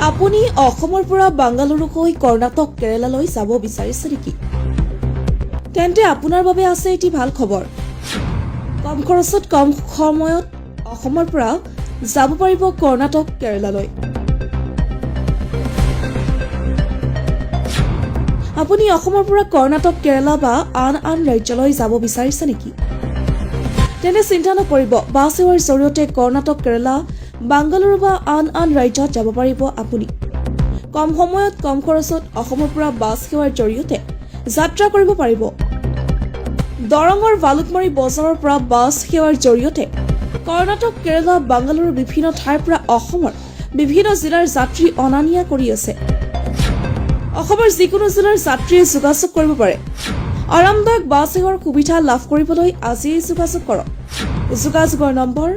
আপুনি অসমৰ পৰা বাংগালুৰু হৈ কৰ্ণাটক কেৰালালৈ যাব বিচাৰিছে নেকি? তেন্তে আপোনাৰ বাবে আছে এটি ভাল খবৰ। কম খৰচত কম সময়ত অসমৰ পৰা যাব পাৰিব কৰ্ণাটক কেৰালালৈ। আপুনি অসমৰ পৰা কৰ্ণাটক কেৰালা বা আন ৰাজ্যলৈ যাব বিচাৰিছে নেকি? তেন্তে চিন্তা নকৰিব, বাছ সেৱাৰ জৰিয়তে কৰ্ণাটক কেৰালা বাংগালুৰু বা আন ৰাজ্যত যাব পাৰিব আপুনি। কম সময়ত কম খৰচত অসমৰ পৰা বাছ সেৱাৰ জৰিয়তে যাত্ৰা কৰিব পাৰিব। দৰঙৰ ভালুকমাৰী বজাৰৰ পৰা বাছ সেৱাৰ জৰিয়তে কৰ্ণাটক কেৰালা বাংগালুৰু বিভিন্ন ঠাইৰ পৰা অসমৰ বিভিন্ন জিলাৰ যাত্ৰী অনা নিয়া কৰি আছে। অসমৰ যিকোনো জিলাৰ যাত্ৰীয়ে যোগাযোগ কৰিব পাৰে। আৰামদায়ক বাছ সেৱাৰ সুবিধা লাভ কৰিবলৈ আজিয়েই যোগাযোগ কৰক। যোগাযোগৰ নম্বৰ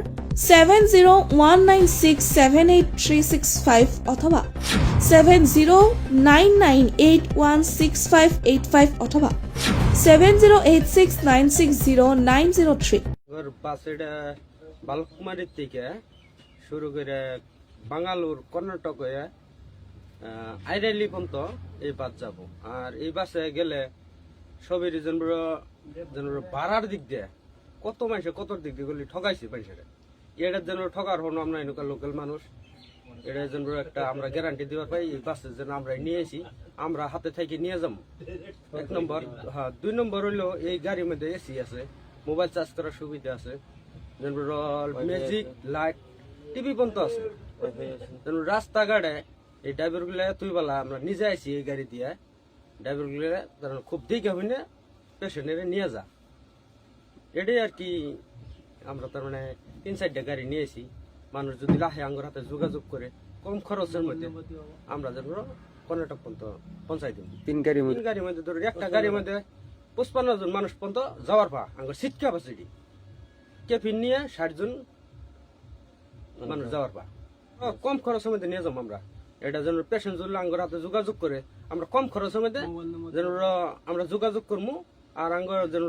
7019678365 অথবা 7099816585 অথবা 7086960903। বাসেটা বালকুমারীর থেকে শুরু করে বাঙ্গালোর কর্ণাটক হয়ে আইরাইলি পর্যন্ত এই বাস যাব। আর এই বাসে গেলে সবের ভাড়ার দিক দিয়ে কত মানুষে কত দিক দিয়ে গেলে ঠকাইছি মানুষের। এটার জন্য ঠকার হলো আমরা এনকার লোকাল মানুষ, এটার জন্য একটা আমরা গ্যারান্টি দেওয়ার পাই। এই বাসের জন্য আমরা নিয়েছি, আমরা হাতে থেকে নিয়ে যাবো। এক নম্বর। হ্যাঁ, 2 নম্বর হইলো এই গাড়ির মধ্যে এসি আছে, মোবাইল চার্জ করার সুবিধা আছে, ম্যাজিক লাইট টিভি পর্যন্ত আছে। রাস্তাঘাটে এই ড্রাইভার গুলা তুই বলা আমরা নিজে আইছি এই গাড়ি দিয়ে, ড্রাইভার গুলা খুব দিকে হইলে পেশেন্টের নিয়ে যা। এটাই আর কি আমরা তার মানে 3-4টা গাড়ি নিয়েছি। মানুষ যদি লাহে আঙ্গুর হাতে যোগাযোগ করে কম খরচের মধ্যে আমরা যেন কর্ণাটক পর্যন্ত পৌঁছাই দিব। 3 গাড়ির মধ্যে ধরুন একটা গাড়ির মধ্যে 55 জন মানুষ পর্যন্ত যাওয়ার পা আঙ্গুর সিট ক্যাপাসিটি কেফিন নিয়ে 60 জন মানুষ যাওয়ার পা কম খরচের মধ্যে নিয়ে যাবো আমরা। এটা যেন পেশেন্ট যদি আঙ্গুর হাতে যোগাযোগ করে আমরা কম খরচের মধ্যে যেন আমরা যোগাযোগ করবো। আর আঙ্গুর যেন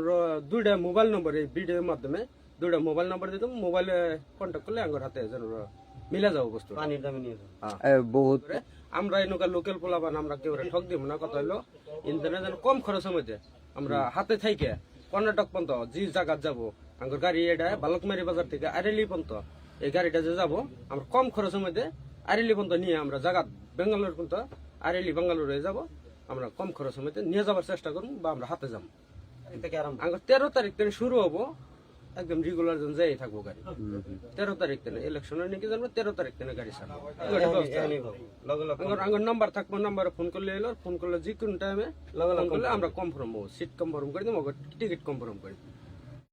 2টা মোবাইল নম্বর এই ভিডিওর মাধ্যমে 2টা মোবাইল নাম্বার দিতাম, মোবাইলে কন্ট্যাক্ট করলে আঙ্গুর হাতে যেন মিলে যাবো বস্তু পানির দামে নিয়ে যাবো। বহুত আমরা এনকা লোকাল পোলাবান আমরা কেউ ঠক দিব না। কথা হলো ইন্টারনেট যেন কম খরচের মধ্যে আমরা হাতে থাইকে কর্ণাটক পর্যন্ত যে জায়গা যাবো আঙ্গুর গাড়ি এটা বালকমারি বাজার থেকে আইরাইলি পর্যন্ত এই গাড়িটা যে যাবো আমরা কম খরচের মধ্যে আইরাইলি পর্যন্ত নিয়ে আমরা জায়গা বেঙ্গালোর পর্যন্ত আইরাইলি বাঙ্গালোরে যাবো। আমরা কম খরচের মধ্যে নিয়ে যাবার চেষ্টা করবো বা আমরা হাতে যাবো। আঙ্গুর 13 তারিখ থেকে শুরু হবো, একদম রেগুলার জন যাই থাকবো গাড়ি। 13 তারিখ থেকে ইলেকশনের নাকি জানবো, 13 তারিখ থেকে গাড়ি ছাড়বো। আঙ্গুর নাম্বার থাকবো, নাম্বারে ফোন করলে এলো, ফোন করলে যে কোনো টাইমে আমরা কনফার্ম হবো, সিট কনফার্ম করে দেবো, টিকিট কনফার্ম করে দেবো।